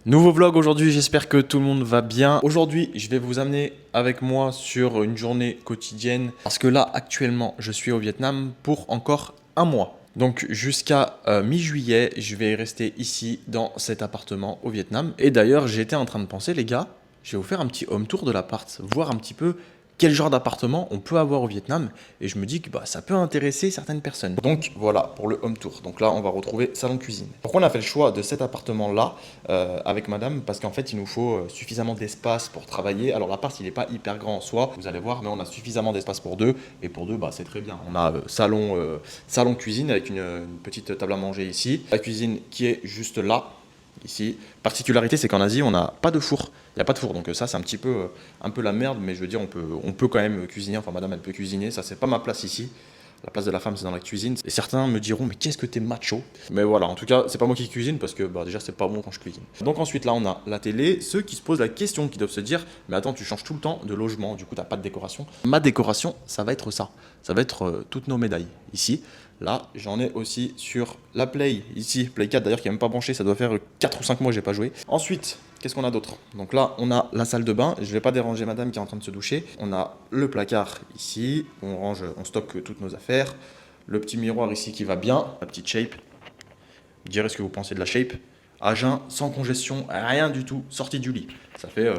Nouveau vlog aujourd'hui, j'espère que tout le monde va bien. Aujourd'hui, je vais vous amener avec moi sur une journée quotidienne parce que là, actuellement, je suis au Vietnam pour encore un mois. Donc jusqu'à mi-juillet, je vais rester ici dans cet appartement au Vietnam. Et d'ailleurs, j'étais en train de penser, les gars, je vais vous faire un petit home tour de l'appart, voir un petit peu quel genre d'appartement on peut avoir au Vietnam. Et je me dis que ça peut intéresser certaines personnes. Donc voilà pour le home tour. Donc là, on va retrouver salon-cuisine. Pourquoi on a fait le choix de cet appartement-là avec madame? Parce qu'en fait, il nous faut suffisamment d'espace pour travailler. Alors l'appart, il n'est pas hyper grand en soi, vous allez voir, mais on a suffisamment d'espace pour deux. Et pour deux, c'est très bien. On a salon-cuisine avec une petite table à manger ici. La cuisine qui est juste là. Ici, particularité, c'est qu'en Asie, on n'a pas de four. Il n'y a pas de four, donc ça, c'est un peu la merde, mais je veux dire, on peut quand même cuisiner. Enfin, madame, elle peut cuisiner. Ça, c'est pas ma place ici. La place de la femme, c'est dans la cuisine. Et certains me diront, mais qu'est-ce que t'es macho? Mais voilà, en tout cas, c'est pas moi qui cuisine parce que déjà, c'est pas bon quand je cuisine. Donc ensuite, là, on a la télé. Ceux qui se posent la question, qui doivent se dire, mais attends, tu changes tout le temps de logement, du coup, t'as pas de décoration. Ma décoration, ça va être ça. Ça va être toutes nos médailles. Ici, là, j'en ai aussi sur la Play. Ici, Play 4 d'ailleurs, qui n'est même pas branché. Ça doit faire 4 ou 5 mois que j'ai pas joué. Ensuite, qu'est-ce qu'on a d'autre? Donc là, on a la salle de bain. Je vais pas déranger madame qui est en train de se doucher. On a le placard ici. On stocke toutes nos affaires. Le petit miroir ici qui va bien. La petite shape. Vous direz ce que vous pensez de la shape. À jeun, sans congestion, rien du tout, sorti du lit. Ça fait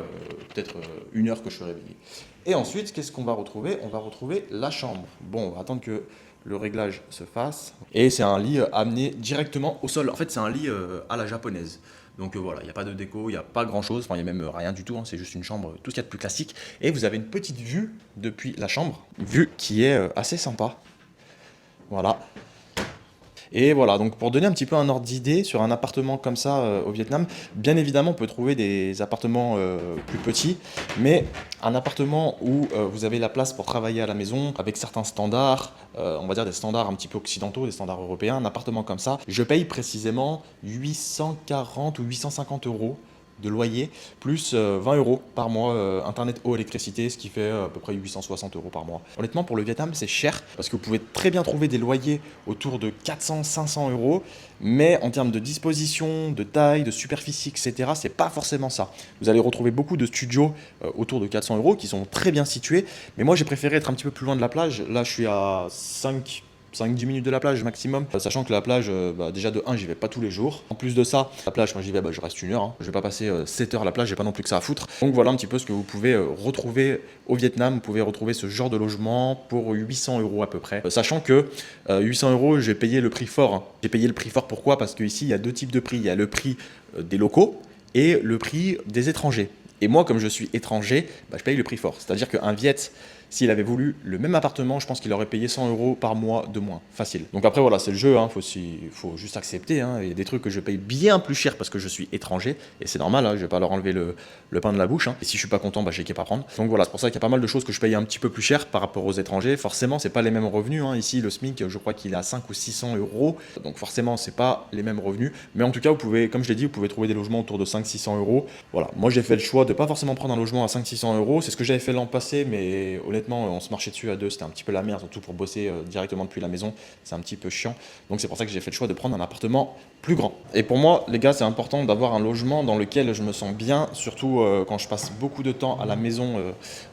peut-être 1 heure que je suis réveillé. Et ensuite, qu'est-ce qu'on va retrouver? On va retrouver la chambre. Bon, on va attendre que le réglage se fasse. Et c'est un lit amené directement au sol. En fait, c'est un lit à la japonaise. Donc voilà, il n'y a pas de déco, il n'y a pas grand-chose. Enfin, il n'y a même rien du tout. C'est juste une chambre, tout ce qu'il y a de plus classique. Et vous avez une petite vue depuis la chambre. Vue qui est assez sympa. Voilà. Et voilà, donc pour donner un petit peu un ordre d'idée sur un appartement comme ça au Vietnam, bien évidemment on peut trouver des appartements plus petits, mais un appartement où vous avez la place pour travailler à la maison avec certains standards, on va dire des standards un petit peu occidentaux, des standards européens, un appartement comme ça, je paye précisément 840 ou 850 euros de loyer, plus 20 euros par mois, internet, eau, électricité, ce qui fait à peu près 860 euros par mois. Honnêtement, pour le Vietnam, c'est cher, parce que vous pouvez très bien trouver des loyers autour de 400-500 euros, mais en termes de disposition, de taille, de superficie, etc., c'est pas forcément ça. Vous allez retrouver beaucoup de studios autour de 400 euros qui sont très bien situés, mais moi j'ai préféré être un petit peu plus loin de la plage. Là, je suis à 5-10 minutes de la plage maximum, sachant que la plage, déjà de 1, j'y vais pas tous les jours. En plus de ça, la plage, quand j'y vais, je reste 1 heure. Je vais pas passer 7 heures à la plage, j'ai pas non plus que ça à foutre. Donc voilà un petit peu ce que vous pouvez retrouver au Vietnam. Vous pouvez retrouver ce genre de logement pour 800 euros à peu près. Sachant que 800 euros, j'ai payé le prix fort. Hein. J'ai payé le prix fort, pourquoi? Parce qu'ici, il y a deux types de prix. Il y a le prix des locaux et le prix des étrangers. Et moi, comme je suis étranger, je paye le prix fort. C'est-à-dire qu'un Viet, s'il avait voulu le même appartement, je pense qu'il aurait payé 100 euros par mois de moins, facile. Donc après voilà, c'est le jeu, faut juste accepter. Il y a des trucs que je paye bien plus cher parce que je suis étranger, et c'est normal, je vais pas leur enlever le pain de la bouche. Et si je suis pas content, j'ai qu'à pas prendre. Donc voilà, c'est pour ça qu'il y a pas mal de choses que je paye un petit peu plus cher par rapport aux étrangers. Forcément, c'est pas les mêmes revenus. Ici, le SMIC, je crois qu'il est à 5 ou 600 euros. Donc forcément, c'est pas les mêmes revenus. Mais en tout cas, vous pouvez, comme je l'ai dit, vous pouvez trouver des logements autour de 500-600 euros. Voilà, moi j'ai fait le choix de pas forcément prendre un logement à 500-600 euros. C'est ce que j'avais fait l'an passé, mais honnêtement, on se marchait dessus à deux, c'était un petit peu la merde, surtout pour bosser directement depuis la maison, c'est un petit peu chiant. Donc c'est pour ça que j'ai fait le choix de prendre un appartement plus grand. Et pour moi, les gars, c'est important d'avoir un logement dans lequel je me sens bien, surtout quand je passe beaucoup de temps à la maison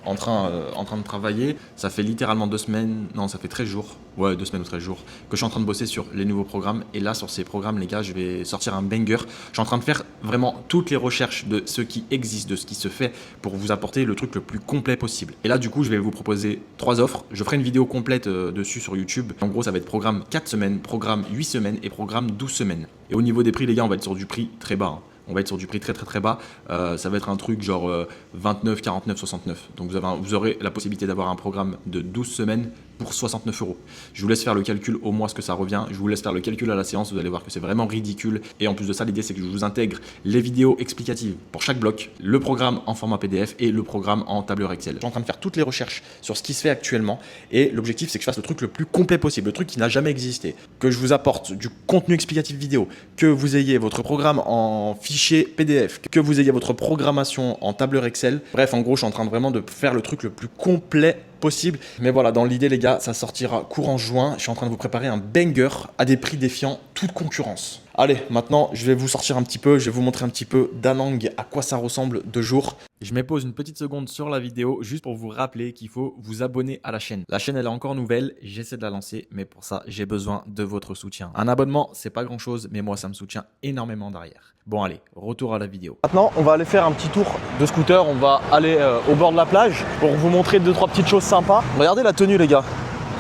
en train de travailler. Ça fait littéralement 2 semaines, non, ça fait 13 jours, ouais, 2 semaines ou 13 jours, que je suis en train de bosser sur les nouveaux programmes. Et là, sur ces programmes, les gars, je vais sortir un banger. Je suis en train de faire vraiment toutes les recherches de ce qui existe, de ce qui se fait, pour vous apporter le truc le plus complet possible. Et là, du coup, je vais vous proposer 3 offres. Je ferai une vidéo complète dessus sur YouTube. En gros, ça va être programme 4 semaines, programme 8 semaines et programme 12 semaines. Et au niveau des prix, les gars, on va être sur du prix très bas. On va être sur du prix très bas. Ça va être un truc genre 29, 49, 69. Donc vous aurez la possibilité d'avoir un programme de 12 semaines pour 69 euros. Je vous laisse faire le calcul au mois ce que ça revient. Je vous laisse faire le calcul à la séance. Vous allez voir que c'est vraiment ridicule. Et en plus de ça, l'idée c'est que je vous intègre les vidéos explicatives pour chaque bloc, le programme en format PDF et le programme en tableur Excel. Je suis en train de faire toutes les recherches sur ce qui se fait actuellement. Et l'objectif c'est que je fasse le truc le plus complet possible, le truc qui n'a jamais existé. Que je vous apporte du contenu explicatif vidéo, que vous ayez votre programme en fichier PDF, que vous ayez votre programmation en tableur Excel. Bref, en gros, je suis en train de vraiment de faire le truc le plus complet possible. Mais voilà, dans l'idée, les gars, ça sortira courant juin. Je suis en train de vous préparer un banger à des prix défiant toute concurrence. Allez, maintenant, je vais vous sortir un petit peu, je vais vous montrer un petit peu Da Nang, à quoi ça ressemble de jour. Je me pose une petite seconde sur la vidéo juste pour vous rappeler qu'il faut vous abonner à la chaîne. La chaîne, elle est encore nouvelle, j'essaie de la lancer, mais pour ça, j'ai besoin de votre soutien. Un abonnement, c'est pas grand chose, mais moi, ça me soutient énormément derrière. Bon, allez, retour à la vidéo. Maintenant, on va aller faire un petit tour de scooter. On va aller au bord de la plage pour vous montrer 2-3 petites choses sympas. Regardez la tenue, les gars.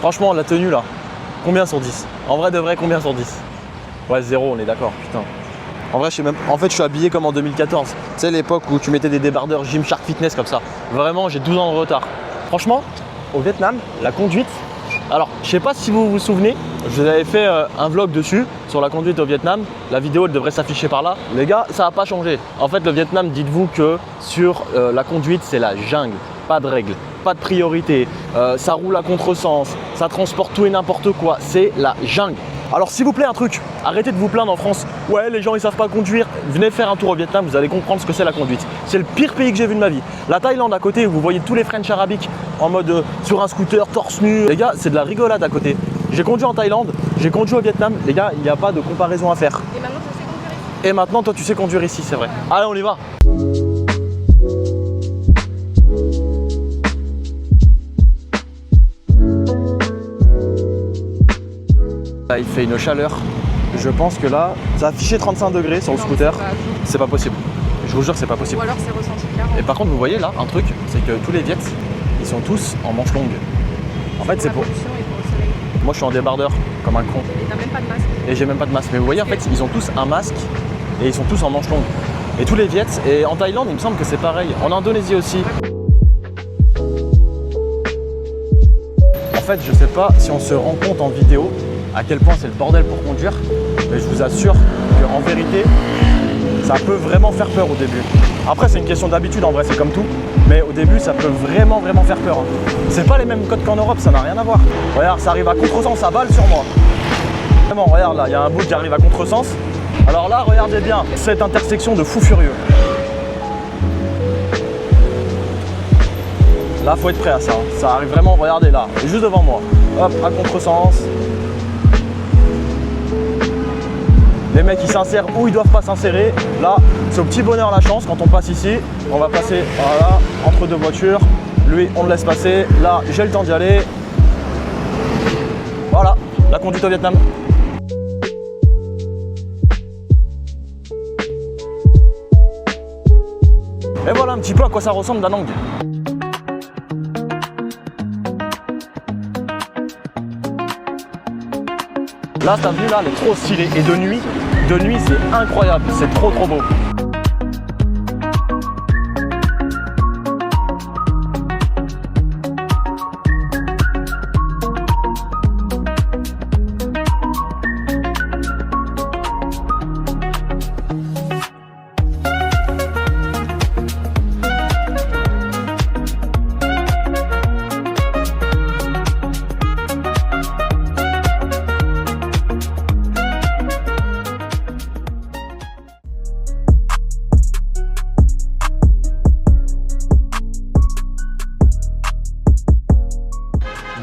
Franchement, la tenue là, combien sur 10? En vrai de vrai, combien sur 10? Ouais, 0, on est d'accord, putain. En vrai, je suis habillé comme en 2014. Tu sais, l'époque où tu mettais des débardeurs Gymshark Fitness comme ça. Vraiment, j'ai 12 ans de retard. Franchement, au Vietnam, la conduite. Alors, je sais pas si vous vous souvenez, je vous avais fait un vlog dessus sur la conduite au Vietnam. La vidéo, elle devrait s'afficher par là. Les gars, ça n'a pas changé. En fait, le Vietnam, dites-vous que sur la conduite, c'est la jungle. Pas de règles, pas de priorité. Ça roule à contresens, ça transporte tout et n'importe quoi. C'est la jungle. Alors s'il vous plaît un truc, arrêtez de vous plaindre en France. Ouais, les gens ils savent pas conduire. Venez faire un tour au Vietnam, vous allez comprendre ce que c'est la conduite. C'est le pire pays que j'ai vu de ma vie. La Thaïlande à côté, où vous voyez tous les French arabiques en mode sur un scooter, torse nu. Les gars, c'est de la rigolade à côté. J'ai conduit en Thaïlande, j'ai conduit au Vietnam. Les gars, il n'y a pas de comparaison à faire. Et maintenant, tu sais conduire ici. Et maintenant, toi, tu sais conduire ici, c'est vrai. Allez, on y va. Là, il fait une chaleur. Je pense que là, ça a affiché 35 degrés sur le scooter. C'est pas possible. Je vous jure que c'est pas possible. Ou alors c'est ressenti clairement. Et par contre, vous voyez là, un truc, c'est que tous les Viets, ils sont tous en manches longues. En fait, c'est pour. Moi, je suis en débardeur, comme un con. Et t'as même pas de masque. Et j'ai même pas de masque. Mais vous voyez, en fait, ils ont tous un masque et ils sont tous en manches longues. Et tous les Viets, et en Thaïlande, il me semble que c'est pareil. En Indonésie aussi. En fait, je sais pas si on se rend compte en vidéo à quel point c'est le bordel pour conduire, mais je vous assure qu'en vérité, ça peut vraiment faire peur au début. Après, c'est une question d'habitude, en vrai, c'est comme tout, mais au début, ça peut vraiment faire peur. C'est pas les mêmes codes qu'en Europe, ça n'a rien à voir. Regarde, ça arrive à contresens, ça balle sur moi. Vraiment, regarde là, il y a un bout qui arrive à contresens. Alors là, regardez bien, cette intersection de fou furieux. Là, faut être prêt à ça. Ça arrive vraiment, regardez là, juste devant moi. Hop, à contresens. Les mecs ils s'insèrent où ils doivent pas s'insérer. Là, c'est au petit bonheur la chance. Quand on passe ici, on va passer voilà, entre deux voitures. Lui, on le laisse passer. Là, j'ai le temps d'y aller. Voilà, la conduite au Vietnam. Et voilà un petit peu à quoi ça ressemble Da Nang. Là, cette vue là, elle est trop stylée. Et de nuit c'est incroyable. C'est trop beau.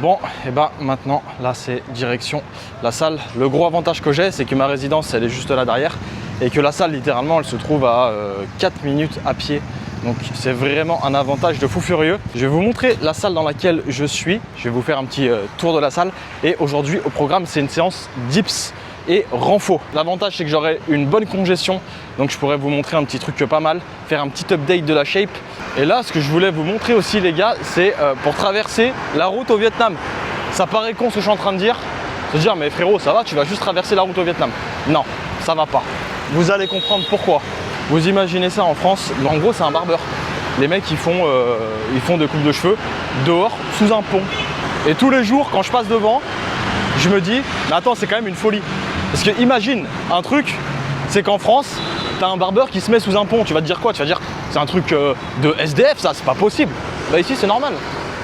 Bon, et ben maintenant, là c'est direction la salle. Le gros avantage que j'ai, c'est que ma résidence, elle est juste là derrière et que la salle, littéralement, elle se trouve à 4 minutes à pied. Donc c'est vraiment un avantage de fou furieux. Je vais vous montrer la salle dans laquelle je suis. Je vais vous faire un petit tour de la salle. Et aujourd'hui, au programme, c'est une séance dips et renfo. L'avantage, c'est que j'aurai une bonne congestion. Donc je pourrais vous montrer un petit truc pas mal, faire un petit update de la shape. Et là, ce que je voulais vous montrer aussi, les gars, c'est pour traverser la route au Vietnam. Ça paraît con ce que je suis en train de dire. Se dire, mais frérot, ça va, tu vas juste traverser la route au Vietnam. Non, ça va pas. Vous allez comprendre pourquoi. Vous imaginez ça en France, en gros, c'est un barbeur. Les mecs, ils font des coupes de cheveux dehors, sous un pont. Et tous les jours, quand je passe devant, je me dis, mais attends, c'est quand même une folie. Parce que imagine un truc, c'est qu'en France, t'as un barbeur qui se met sous un pont. Tu vas te dire quoi? Tu vas dire, c'est un truc de SDF, ça, c'est pas possible. Bah ici, c'est normal.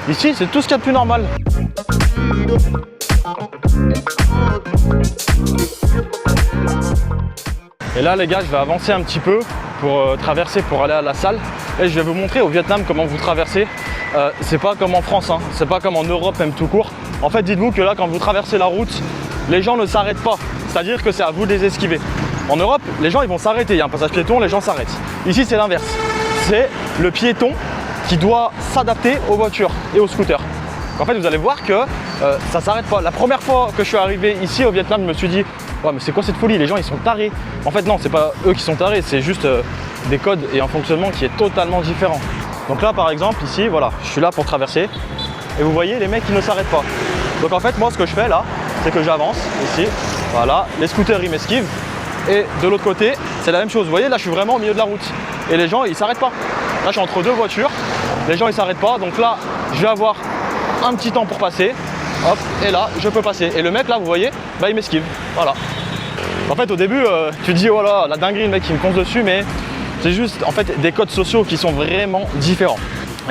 Ici, c'est tout ce qu'il y a de plus normal. Et là, les gars, je vais avancer un petit peu pour traverser, pour aller à la salle. Et je vais vous montrer au Vietnam comment vous traversez. C'est pas comme en France, hein. C'est pas comme en Europe, même tout court. En fait, dites-vous que là, quand vous traversez la route, les gens ne s'arrêtent pas. C'est-à-dire que c'est à vous de les esquiver. En Europe, les gens ils vont s'arrêter, il y a un passage piéton, les gens s'arrêtent. Ici c'est l'inverse, c'est le piéton qui doit s'adapter aux voitures et aux scooters. En fait vous allez voir que ça s'arrête pas. La première fois que je suis arrivé ici au Vietnam, je me suis dit ouais, mais c'est quoi cette folie, les gens ils sont tarés. En fait non, c'est pas eux qui sont tarés, c'est juste des codes et un fonctionnement qui est totalement différent. Donc là par exemple ici, voilà, je suis là pour traverser et vous voyez les mecs qui ne s'arrêtent pas. Donc en fait moi ce que je fais là, c'est que j'avance ici, voilà, les scooters ils m'esquivent et de l'autre côté c'est la même chose. Vous voyez là je suis vraiment au milieu de la route et les gens ils s'arrêtent pas. Là je suis entre deux voitures, les gens ils s'arrêtent pas, donc là je vais avoir un petit temps pour passer, hop, et là je peux passer. Et le mec là vous voyez, bah il m'esquive, voilà. En fait au début tu te dis oh là la dinguerie, le mec qui me fonce dessus, mais c'est juste en fait des codes sociaux qui sont vraiment différents.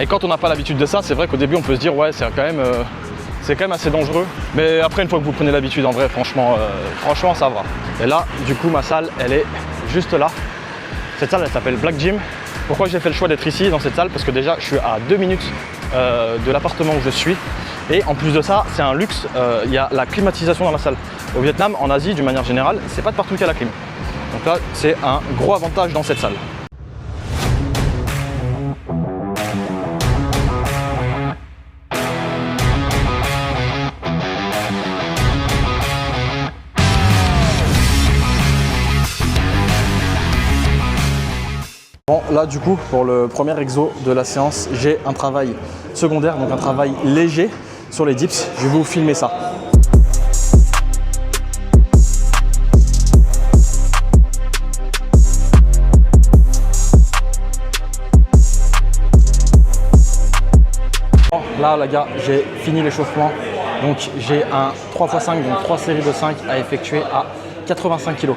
Et quand on n'a pas l'habitude de ça, c'est vrai qu'au début on peut se dire ouais c'est quand même assez dangereux. Mais après une fois que vous prenez l'habitude en vrai, franchement ça va. Et là du coup ma salle elle est juste là. Cette salle elle s'appelle Black Gym. Pourquoi j'ai fait le choix d'être ici dans cette salle? Parce que déjà je suis à 2 minutes de l'appartement où je suis. Et en plus de ça, c'est un luxe, il y a la climatisation dans la salle. Au Vietnam, en Asie, d'une manière générale, c'est pas de partout qu'il y a la clim. Donc là, c'est un gros avantage dans cette salle. Bon, là du coup pour le premier exo de la séance, j'ai un travail secondaire, donc un travail léger sur les dips. Je vais vous filmer ça. Bon, là les gars, j'ai fini l'échauffement, donc j'ai un 3x5, donc 3 séries de 5 à effectuer à 85 kg.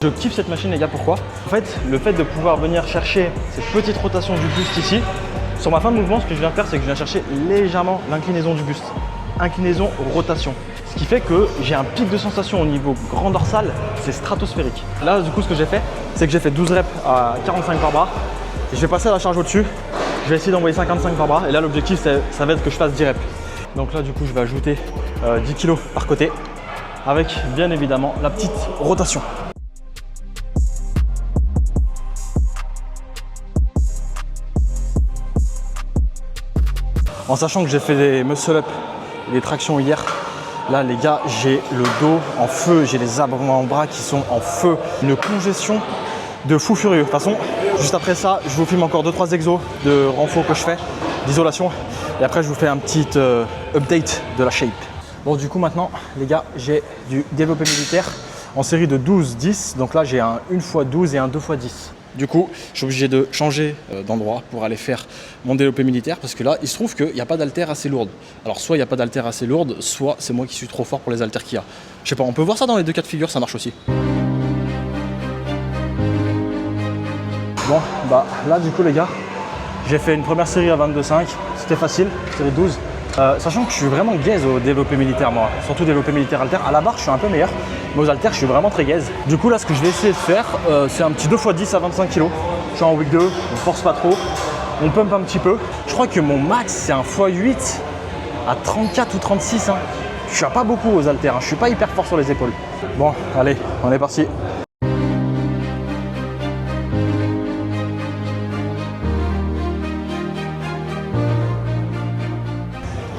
Je kiffe cette machine les gars, pourquoi? En fait, le fait de pouvoir venir chercher cette petite rotation du buste ici, sur ma fin de mouvement, ce que je viens faire, c'est que je viens chercher légèrement l'inclinaison du buste. Inclinaison, rotation. Ce qui fait que j'ai un pic de sensation au niveau grand dorsal, c'est stratosphérique. Là, du coup, ce que j'ai fait, c'est que j'ai fait 12 reps à 45 par bras. Et je vais passer à la charge au-dessus. Je vais essayer d'envoyer 55 par bras. Et là, l'objectif, ça va être que je fasse 10 reps. Donc là, du coup, je vais ajouter 10 kg par côté avec bien évidemment la petite rotation. En sachant que j'ai fait des muscle-up, des tractions hier, là les gars, j'ai le dos en feu, j'ai les avant-bras qui sont en feu, une congestion de fou furieux. De toute façon, juste après ça, je vous filme encore 2-3 exos de renfort que je fais, d'isolation, et après je vous fais un petit update de la shape. Bon, du coup maintenant, les gars, j'ai du développé militaire en série de 12-10, donc là j'ai un 1x12 et un 2x10. Du coup, je suis obligé de changer d'endroit pour aller faire mon développé militaire parce que là, il se trouve qu'il n'y a pas d'haltère assez lourde. Alors, soit il n'y a pas d'haltère assez lourde, soit c'est moi qui suis trop fort pour les haltères qu'il y a. Je sais pas, on peut voir ça dans les deux cas de figure, ça marche aussi. Bon, bah là, du coup, les gars, j'ai fait une première série à 22,5. C'était facile, série 12. Sachant que je suis vraiment gaze au développé militaire, moi, surtout développé militaire haltère. À la barre, je suis un peu meilleur, mais aux haltères, je suis vraiment très gaze. Du coup, là, ce que je vais essayer de faire, c'est un petit 2x10 à 25 kg. Je suis en week 2, on force pas trop, on pump un petit peu. Je crois que mon max, c'est un x8 à 34 ou 36. Hein. Je suis pas beaucoup aux haltères, hein. Je suis pas hyper fort sur les épaules. Bon, allez, on est parti.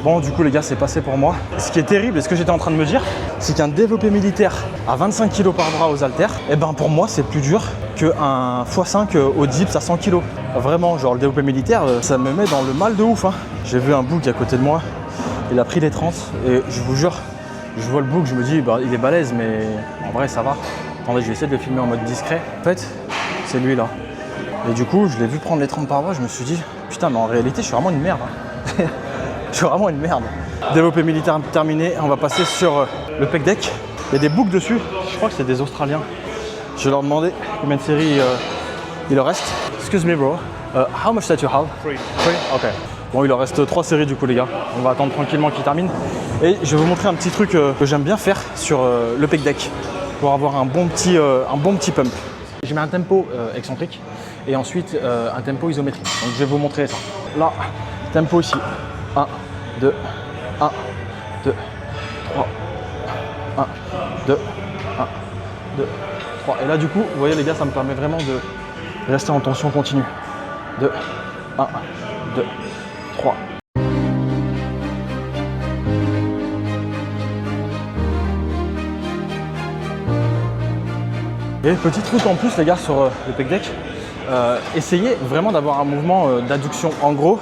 Bon, du coup les gars, c'est passé pour moi. Ce qui est terrible et ce que j'étais en train de me dire, c'est qu'un développé militaire à 25 kg par bras aux haltères, et ben pour moi c'est plus dur qu'un x5 au dips à 100 kg. Vraiment, genre le développé militaire, ça me met dans le mal de ouf. Hein. J'ai vu un bouc à côté de moi, il a pris les 30 et je vous jure, je vois le bouc, je me dis bah, il est balèze, mais en vrai ça va. Attendez, je vais essayer de le filmer en mode discret. En fait, c'est lui là. Et du coup, je l'ai vu prendre les 30 par bras, je me suis dit putain, mais en réalité je suis vraiment une merde. Hein. Je suis vraiment une merde. Développé militaire terminé, on va passer sur le pec deck. Il y a des boucs dessus, je crois que c'est des Australiens. Je vais leur demander combien de séries il leur reste. Excuse me bro, How much that you have? 3. Ok. Bon, il leur reste 3 séries du coup les gars. On va attendre tranquillement qu'ils terminent. Et je vais vous montrer un petit truc que j'aime bien faire sur le pec deck pour avoir un bon petit pump. Je mets un tempo excentrique et ensuite un tempo isométrique. Donc je vais vous montrer ça. Là, tempo ici. 1, 2, 1, 2, 3, 1, 2, 1, 2, 3. Et là du coup, vous voyez les gars, ça me permet vraiment de rester en tension continue. 2, 1, 2, 3. Et petit truc en plus les gars sur le pec deck, essayez vraiment d'avoir un mouvement d'adduction. En gros,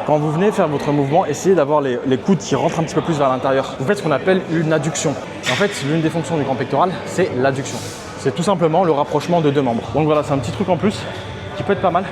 quand vous venez faire votre mouvement, essayez d'avoir les coudes qui rentrent un petit peu plus vers l'intérieur. Vous faites ce qu'on appelle une adduction. En fait, l'une des fonctions du grand pectoral, c'est l'adduction. C'est tout simplement le rapprochement de deux membres. Donc voilà, c'est un petit truc en plus qui peut être pas mal.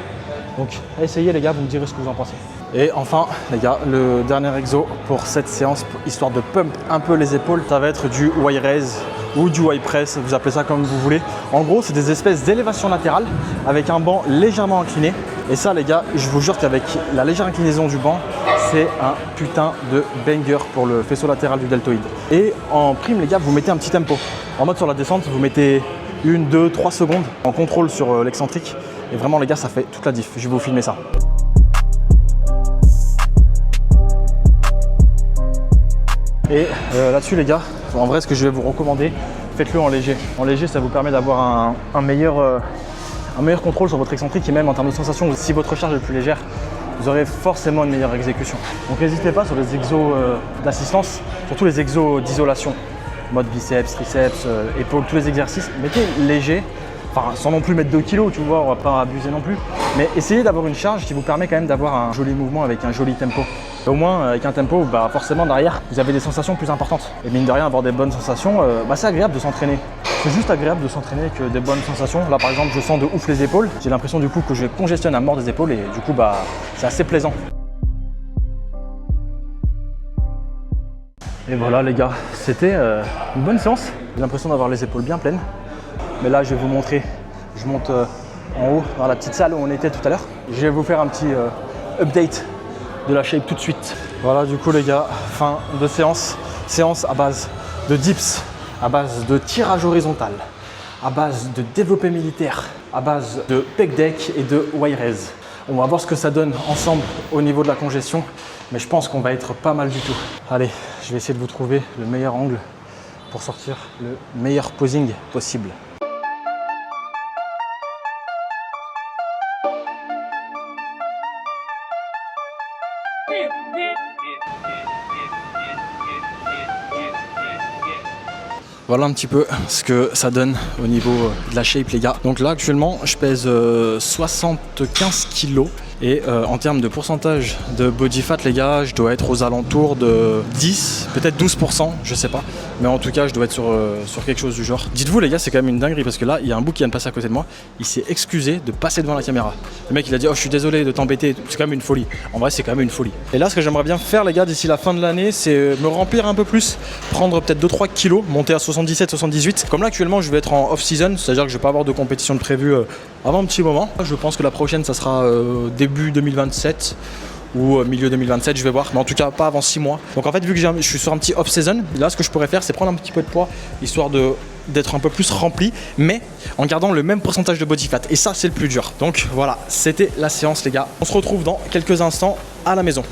Donc essayez les gars, vous me direz ce que vous en pensez. Et enfin les gars, le dernier exo pour cette séance, histoire de pump un peu les épaules, ça va être du Y-raise ou du Y-press, vous appelez ça comme vous voulez. En gros, c'est des espèces d'élévation latérale avec un banc légèrement incliné. Et ça les gars, je vous jure qu'avec la légère inclinaison du banc, c'est un putain de banger pour le faisceau latéral du deltoïde. Et en prime les gars, vous mettez un petit tempo. En mode sur la descente, vous mettez 1, 2, 3 secondes en contrôle sur l'excentrique. Et vraiment les gars, ça fait toute la diff. Je vais vous filmer ça. Et là-dessus les gars, en vrai ce que je vais vous recommander, faites-le en léger. En léger, ça vous permet d'avoir un meilleur contrôle sur votre excentrique et même en termes de sensation, si votre charge est plus légère, vous aurez forcément une meilleure exécution. Donc n'hésitez pas sur les exos d'assistance, surtout les exos d'isolation, mode biceps, triceps, épaules, tous les exercices, mettez léger. Enfin, sans non plus mettre 2 kg, tu vois, on va pas abuser non plus. Mais essayez d'avoir une charge qui vous permet quand même d'avoir un joli mouvement avec un joli tempo. Et au moins, avec un tempo, forcément derrière, vous avez des sensations plus importantes. Et mine de rien, avoir des bonnes sensations, c'est agréable de s'entraîner. C'est juste agréable de s'entraîner avec des bonnes sensations. Là, par exemple, je sens de ouf les épaules. J'ai l'impression du coup que je congestionne à mort des épaules et du coup, c'est assez plaisant. Et voilà les gars, c'était une bonne séance. J'ai l'impression d'avoir les épaules bien pleines. Mais là, je vais vous montrer, je monte en haut dans la petite salle où on était tout à l'heure. Je vais vous faire un petit update de la shape tout de suite. Voilà, du coup les gars, fin de séance. Séance à base de dips, à base de tirage horizontal, à base de développé militaire, à base de pec deck et de Y-raise. On va voir ce que ça donne ensemble au niveau de la congestion, mais je pense qu'on va être pas mal du tout. Allez, je vais essayer de vous trouver le meilleur angle pour sortir le meilleur posing possible. Voilà un petit peu ce que ça donne au niveau de la shape les gars. Donc là actuellement je pèse 75 kg et en termes de pourcentage de body fat les gars, je dois être aux alentours de 10, peut-être 12%, je sais pas. Mais en tout cas je dois être sur quelque chose du genre. Dites-vous les gars, c'est quand même une dinguerie parce que là il y a un bouc qui vient de passer à côté de moi. Il s'est excusé de passer devant la caméra. Le mec il a dit oh je suis désolé de t'embêter, c'est quand même une folie. En vrai c'est quand même une folie. Et là ce que j'aimerais bien faire les gars d'ici la fin de l'année, c'est me remplir un peu plus, prendre peut-être 2-3 kilos, monter à 77-78. Comme là actuellement je vais être en off-season, c'est-à-dire que je vais pas avoir de compétition de prévu avant un petit moment. Je pense que la prochaine ça sera début 2027 ou milieu 2027, je vais voir, mais en tout cas pas avant 6 mois. Donc en fait vu que je suis sur un petit off-season, là ce que je pourrais faire c'est prendre un petit peu de poids, histoire d'être un peu plus rempli, mais en gardant le même pourcentage de body fat, et ça c'est le plus dur. Donc voilà, c'était la séance les gars. On se retrouve dans quelques instants à la maison.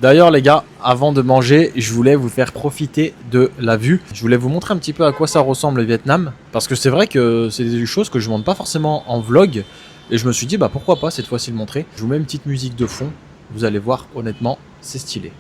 D'ailleurs les gars, avant de manger, je voulais vous faire profiter de la vue. Je voulais vous montrer un petit peu à quoi ça ressemble le Vietnam, parce que c'est vrai que c'est des choses que je ne montre pas forcément en vlog, et je me suis dit pourquoi pas cette fois-ci le montrer. Je vous mets une petite musique de fond, vous allez voir honnêtement, c'est stylé.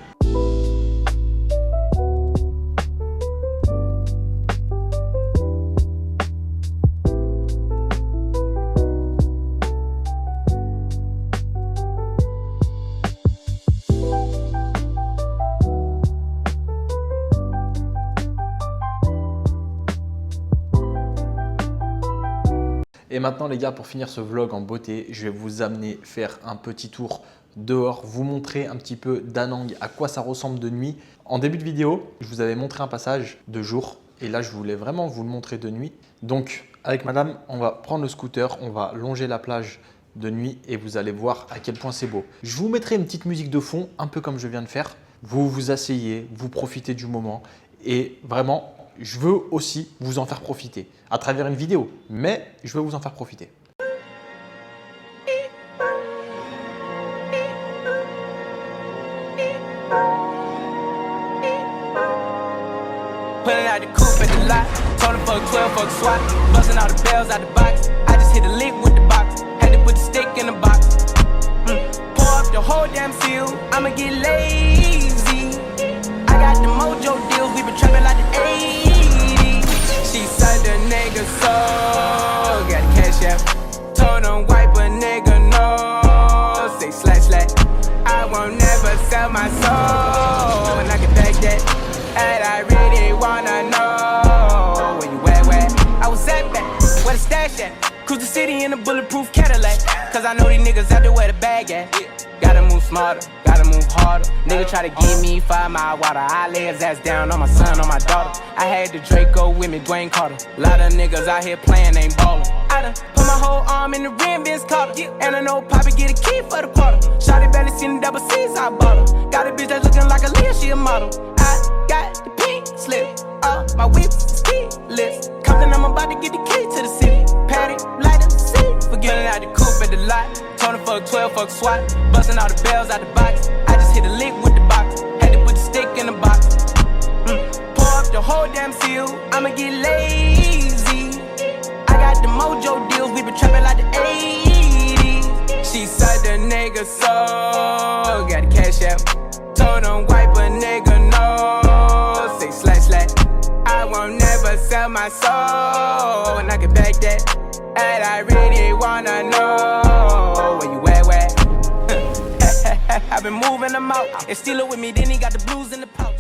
Et maintenant les gars, pour finir ce vlog en beauté, je vais vous amener faire un petit tour dehors, vous montrer un petit peu d'Anang, à quoi ça ressemble de nuit. En début de vidéo, je vous avais montré un passage de jour et là je voulais vraiment vous le montrer de nuit. Donc avec madame, on va prendre le scooter, on va longer la plage de nuit et vous allez voir à quel point c'est beau. Je vous mettrai une petite musique de fond, un peu comme je viens de faire. Vous vous asseyez, vous profitez du moment et vraiment, je veux aussi vous en faire profiter à travers une vidéo, mais je veux vous en faire profiter. Pulling out the coupe at the lot. Told him fuck 12, fuck SWAT. Busting all the bells out the box. I just hit a lick with the box. Had to put the stick in the box. Pour up the whole damn seal. I'ma get lazy. I got the mojo deals. We been trapping like the 80s. She said the nigga so. Got the cash out. Told him wipe a nigga no. Say slash slash. I won't never sell my soul. And I can back that. And I really wanna know where you at, where I was at back, where the stash at. Cruise the city in a bulletproof Cadillac. Cause I know these niggas out there where the bag at. Gotta move smarter, gotta move harder. Nigga try to give me 5 mile water. I lay his ass down on my son, on my daughter. I had the Draco with me, Dwayne Carter. Lot of niggas out here playing, ain't ballin'. I done put my whole arm in the rim, Vince Carter. And I know Poppy get a key for the quarter. Shawty barely seen the double C's, I bought her. Got a bitch that's looking like a Leah, she a model. I got the pink slip, my whips is keyless. Compton, I'm about to get the key to the city. Patty, light up the seat. Forgetting out the coupe at the lot. Told him fuck 12, fuck SWAT. Busting all the bells out the box. I just hit a lick with the box. Had to put the stick in the box. Pour up the whole damn seal. I'ma get lazy. I got the mojo deals. We been trapping like the 80s. She said the nigga so. Got the cash out. Told him wipe a nigga no. Say slash slash. I won't never sell my soul. And I can back that. And I really wanna know where you at, where I've been moving them out. And steal it with me, then he got the blues in the pouch.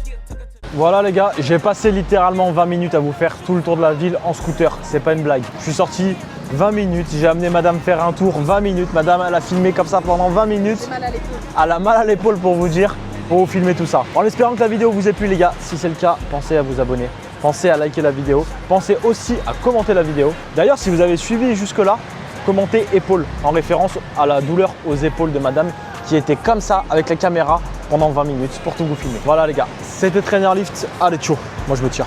Voilà les gars, j'ai passé littéralement 20 minutes à vous faire tout le tour de la ville en scooter, c'est pas une blague. Je suis sorti 20 minutes, j'ai amené madame faire un tour 20 minutes. Madame elle a filmé comme ça pendant 20 minutes. J'ai mal à l'épaule. Elle a mal à l'épaule pour vous dire, pour vous filmer tout ça. En espérant que la vidéo vous ait plu les gars, si c'est le cas, pensez à vous abonner. Pensez à liker la vidéo, pensez aussi à commenter la vidéo. D'ailleurs, si vous avez suivi jusque-là, commentez épaule en référence à la douleur aux épaules de madame qui était comme ça avec la caméra pendant 20 minutes pour tout vous filmer. Voilà les gars, c'était Trainer Lift. Allez, ciao, moi je me tire.